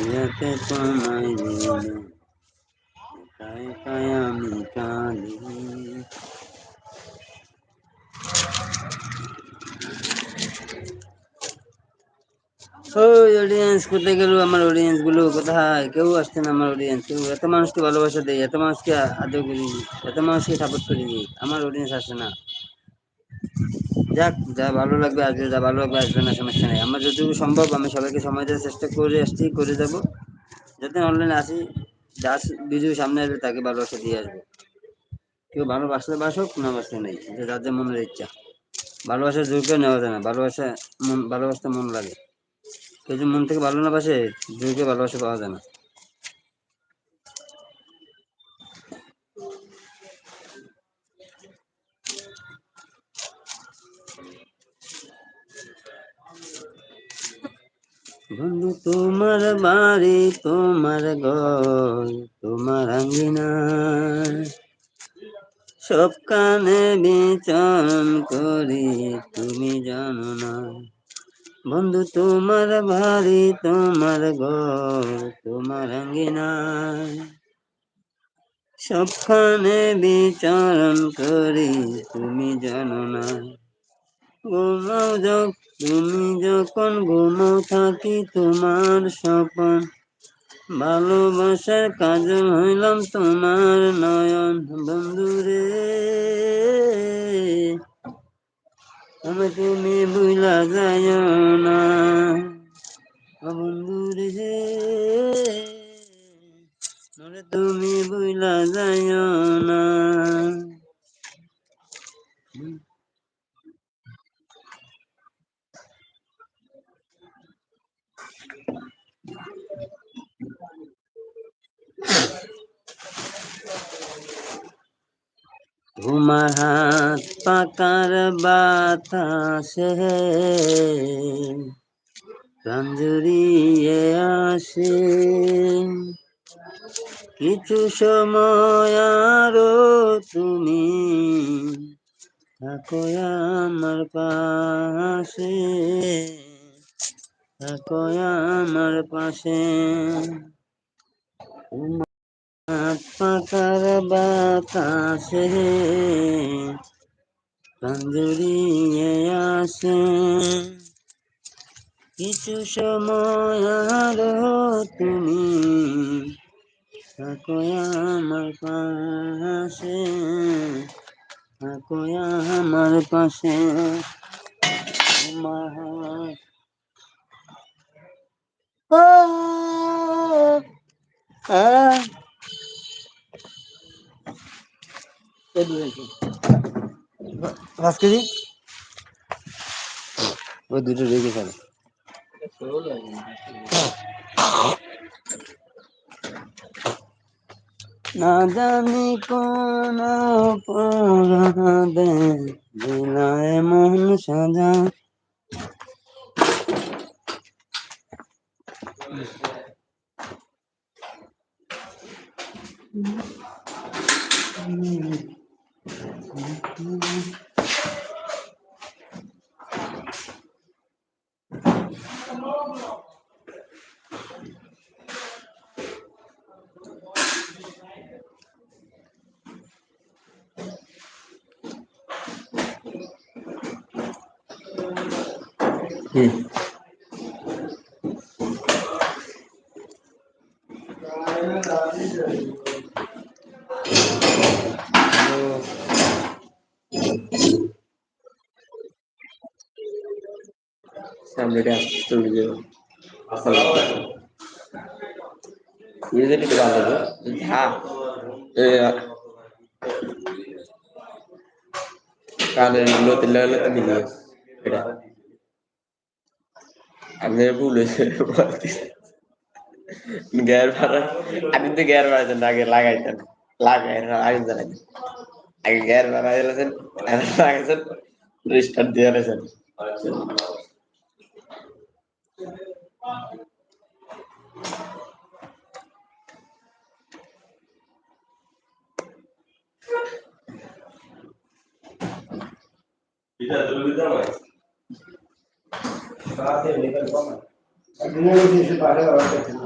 ইয়াতে তোমায় নিয়ে একাই একাই আমি কাঁদি। ওই অডিয়েন্স কোথায় গেল? আমার অডিয়েন্স গুলো কোথায়? কেউ আসছে না আমার অডিয়েন্স। কেউ এত মানুষকে ভালোবাসা দেয়, এত মানুষকে আদর করি, এত মানুষকে সাপোর্ট করি, আমার অডিয়েন্স আসছে না। যাক, যা ভালো লাগবে আসবে, যা ভালো লাগবে আসবে না, সমস্যা নেই। আমার যতটুকু সম্ভব আমি সবাইকে সময় দেওয়ার চেষ্টা করে আসছি, করে যাবো। যাতে অনলাইনে আসি, যা ভিডিও সামনে আসবে তাকে ভালোবাসা দিয়ে আসবো। কেউ ভালোবাসলে বাসুক, না বাসলে নেই, এটা যার যার মনের ইচ্ছা। ভালোবাসা জোর করে নেওয়া যায় না, ভালোবাসা ভালোবাসতে মন লাগে। কেউ যদি মন থেকে ভালো না বাসে, জোর করে ভালোবাসা পাওয়া যায় না। বন্ধু তোমার বাড়ি, তোমার ঘর, তোমার আঙ্গিনা, সব কানে বিচরণ করি, তুমি জানো না। বন্ধু তোমার বাড়ি, তোমার ঘর, তোমার আঙ্গিনা, সবখানে বিচরণ করি, তুমি জানো না। তুমি যখন ঘুমাও থাকি তোমার স্বপন, ভালোবাসার কাজ হইলাম তোমার নয়ন। বন্ধুরে আমি তুমি ভুলা যায় না, বন্ধুরে তুমি ভুলা যায় না। তোমার হাত পাকার বাতাসে প্রাণ জুড়িয়ে আসে, কিছু সময় আরো তুমি থাকো আমার পাশে, থাকো আমার পাশে। তোমার পাকার বাতাসে প্রাণ জুড়িয়ে আসে, কিছু সময় আরো তুমি থাকো আমার পাশে, থাকো আমার পাশে। তোমার পাঁচ কেজি ওই দুটো রেখে ফেলে। না জানি কোন অপরাধে দিলায় মন সাজা। Sampai studio. Ini jadi kita ada tuh. Ha. Kalau lo tidak lo tadi dia. Beda. Ambil boleh berarti. Gear barat. Ada tuh gear barat dan lagai kan. Lagai lagai jalan. Ada gear barat jalan. Ada lagai jalan. Restart dia jalan. Bisa dulu kita mas. Saatnya ini kan kau. Ini lebih sepadan orang kecil.